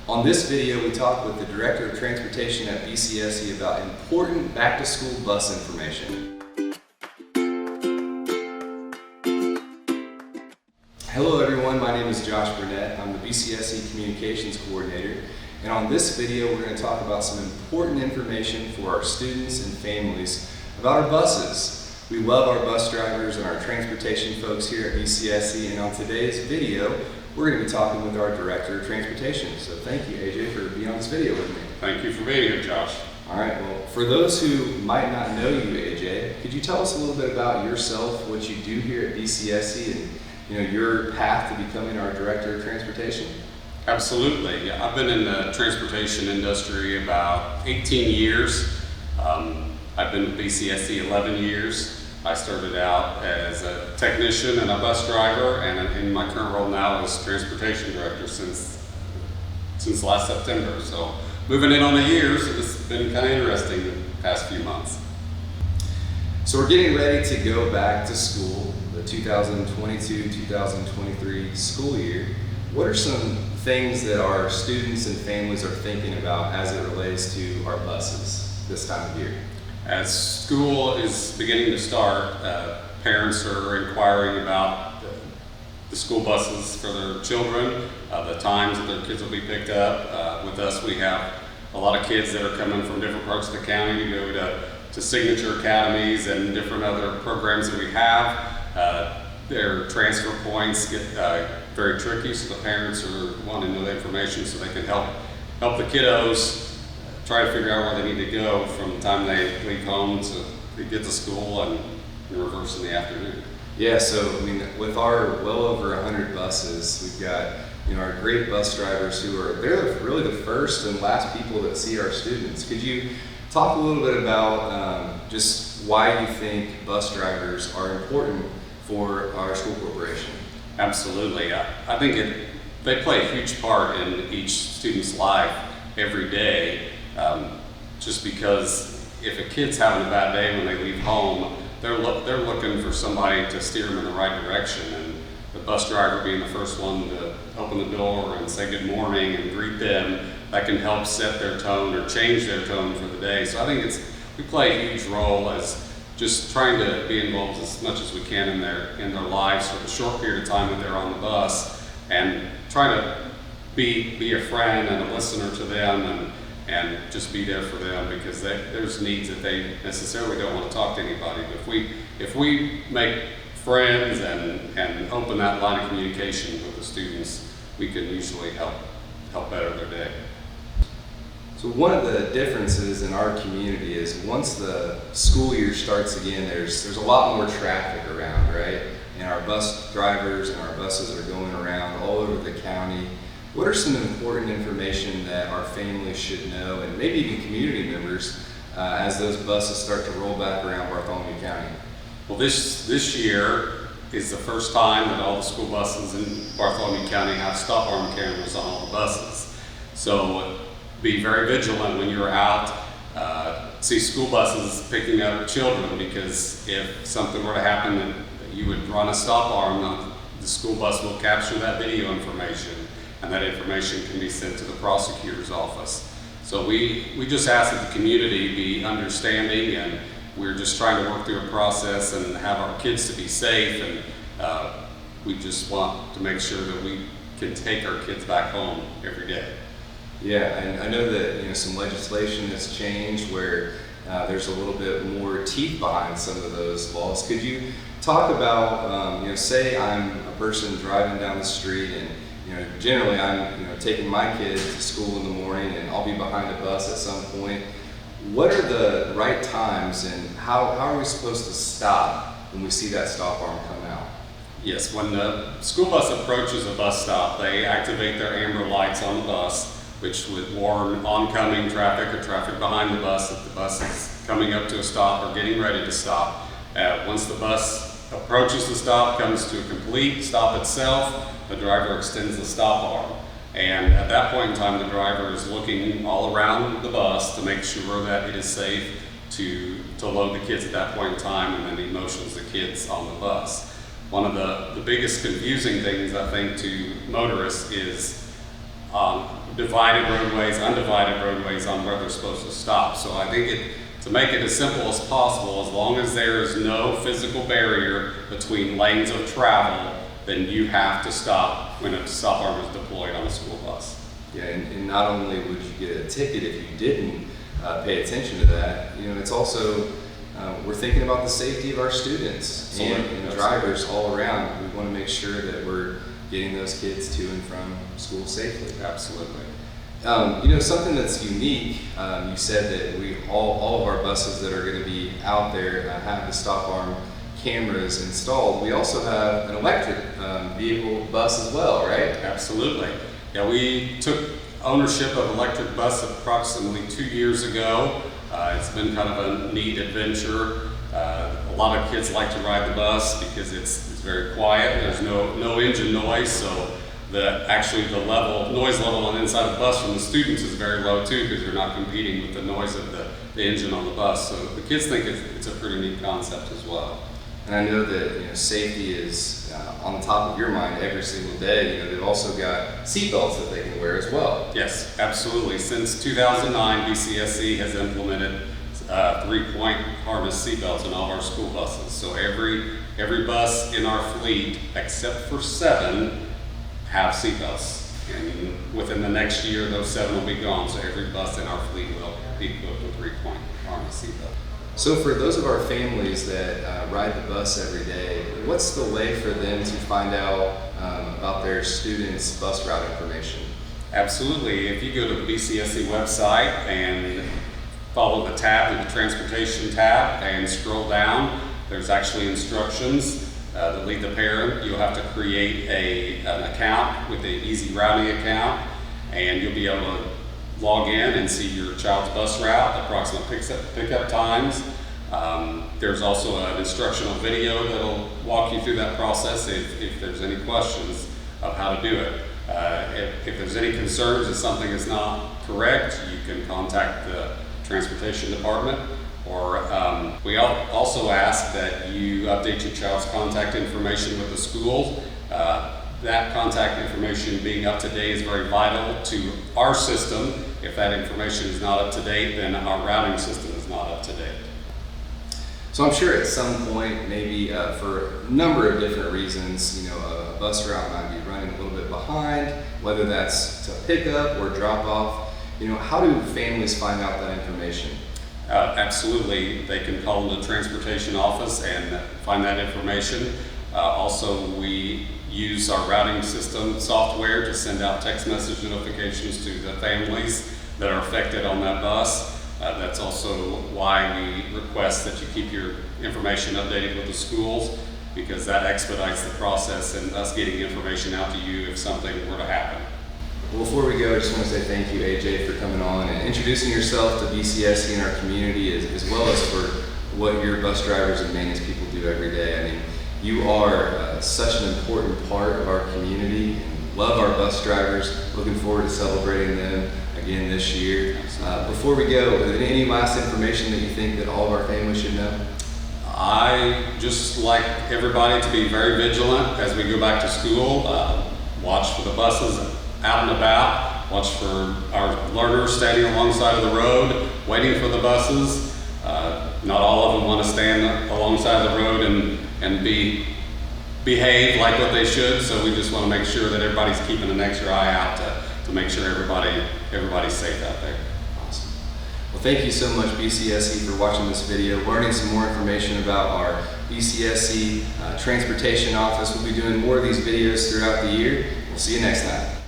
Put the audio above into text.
On this video, we talk with the Director of Transportation at BCSE about important back-to-school bus information. Hello everyone, my name is Josh Burnett. I'm the BCSE Communications Coordinator, and on this video we're going to talk about some important information for our students and families about our buses. We love our bus drivers and our transportation folks here at BCSE, and on today's video we're going to be talking with our Director of Transportation. So thank you, AJ, for being on this video with me. Thank you for being here, Josh. All right, well, for those who might not know you, AJ, could you tell us a little bit about yourself, what you do here at BCSE, and your path to becoming our Director of Transportation? Absolutely. Yeah, I've been in the transportation industry about 18 years. I've been with BCSE 11 years. I started out as a technician and a bus driver, and in my current role now as transportation director since last September. So moving in on the years, it's been kind of interesting the past few months. So we're getting ready to go back to school, the 2022-2023 school year. What are some things that our students and families are thinking about as it relates to our buses this time of year? As school is beginning to start, parents are inquiring about the school buses for their children, the times that their kids will be picked up. With us, we have a lot of kids that are coming from different parts of the county to go to signature academies and different other programs that we have. Their transfer points get very tricky, so the parents are wanting to know the information so they can help the kiddos try to figure out where they need to go from the time they leave home to get to school and in reverse in the afternoon. Yeah, so with our well over 100 buses, we've got our great bus drivers they're really the first and last people that see our students. Could you talk a little bit about just why you think bus drivers are important for our school corporation? Absolutely. I think they play a huge part in each student's life every day. Just because if a kid's having a bad day when they leave home, they're looking for somebody to steer them in the right direction, and the bus driver being the first one to open the door and say good morning and greet them, that can help set their tone or change their tone for the day. So I think we play a huge role as just trying to be involved as much as we can in their lives for the short period of time that they're on the bus, and try to be a friend and a listener to them, and just be there for them, because there's needs that they necessarily don't want to talk to anybody. But if we make friends and open that line of communication with the students, we can usually help better their day. So one of the differences in our community is once the school year starts again, there's a lot more traffic around, right? And our bus drivers and our buses are going around all over the county. What are some important information that our families should know, and maybe even community members, as those buses start to roll back around Bartholomew County? Well, this year is the first time that all the school buses in Bartholomew County have stop arm cameras on all the buses. So be very vigilant when you're out. See school buses picking up children, because if something were to happen and you would run a stop arm, the school bus will capture that video information, and that information can be sent to the prosecutor's office. So we just ask that the community be understanding, and we're just trying to work through a process and have our kids to be safe, and we just want to make sure that we can take our kids back home every day. Yeah, and I know that some legislation has changed where there's a little bit more teeth behind some of those laws. Could you talk about, say I'm a person driving down the street, and generally I'm taking my kids to school in the morning, and I'll be behind a bus at some point. What are the right times, and how are we supposed to stop when we see that stop arm come out? Yes, when the school bus approaches a bus stop, they activate their amber lights on the bus, which would warn oncoming traffic or traffic behind the bus that the bus is coming up to a stop or getting ready to stop. Once the bus approaches the stop, comes to a complete stop itself, the driver extends the stop arm. And at that point in time, the driver is looking all around the bus to make sure that it is safe to load the kids at that point in time, and then he motions the kids on the bus. One of the biggest confusing things, I think, to motorists is divided roadways, undivided roadways on where they're supposed to stop. So I think to make it as simple as possible, as long as there is no physical barrier between lanes of travel, then you have to stop when a stop arm is deployed on a school bus. Yeah, and not only would you get a ticket if you didn't pay attention to that, it's also, we're thinking about the safety of our students and drivers all around. We want to make sure that we're getting those kids to and from school safely. Absolutely. Something that's unique, you said that all of our buses that are going to be out there have the stop arm cameras installed. We also have an electric vehicle bus as well, right? Absolutely. Yeah, we took ownership of electric bus approximately 2 years ago. It's been kind of a neat adventure. A lot of kids like to ride the bus because it's very quiet. There's no engine noise, so the noise level on the inside of the bus from the students is very low too, because you're not competing with the noise of the engine on the bus. So the kids think it's a pretty neat concept as well. And I know that safety is on the top of your mind every single day. They've also got seatbelts that they can wear as well. Yes, absolutely. Since 2009, BCSC has implemented 3-point harness seatbelts in all of our school buses. So every bus in our fleet, except for 7, have seatbelts. And within the next year, those 7 will be gone. So every bus in our fleet will be equipped with 3-point harness seatbelt. So for those of our families that ride the bus every day, what's the way for them to find out about their students' bus route information? Absolutely. If you go to the BCSC website and follow the tab, the transportation tab, and scroll down, there's actually instructions that lead the parent. You'll have to create an account with the Easy Routing account, and you'll be able to log in and see your child's bus route, approximate pickup times. There's also an instructional video that'll walk you through that process if there's any questions of how to do it. If there's any concerns that something is not correct, you can contact the transportation department, or we also ask that you update your child's contact information with the schools. That contact information being up to date is very vital to our system. If that information is not up to date, then our routing system is not up to date. So I'm sure at some point, maybe for a number of different reasons, a bus route might be running a little bit behind, whether that's to pick up or drop off. How do families find out that information? Absolutely. They can call the transportation office and find that information. Also, we use our routing system software to send out text message notifications to the families that are affected on that bus. That's also why we request that you keep your information updated with the schools, because that expedites the process and us getting information out to you if something were to happen. Well, before we go, I just want to say thank you, AJ, for coming on and introducing yourself to BCSC and our community, as well as for what your bus drivers and maintenance people do every day. You are such an important part of our community, and love our bus drivers. Looking forward to celebrating them again this year. Before we go, is there any last information that you think that all of our families should know? I just like everybody to be very vigilant as we go back to school. Watch for the buses out and about. Watch for our learners standing alongside of the road, waiting for the buses. Not all of them want to stand alongside the road and behave like what they should. So we just want to make sure that everybody's keeping an extra eye out to make sure everybody's safe out there. Awesome. Well, thank you so much, BCSC, for watching this video, learning some more information about our BCSC transportation office. We'll be doing more of these videos throughout the year. We'll see you next time.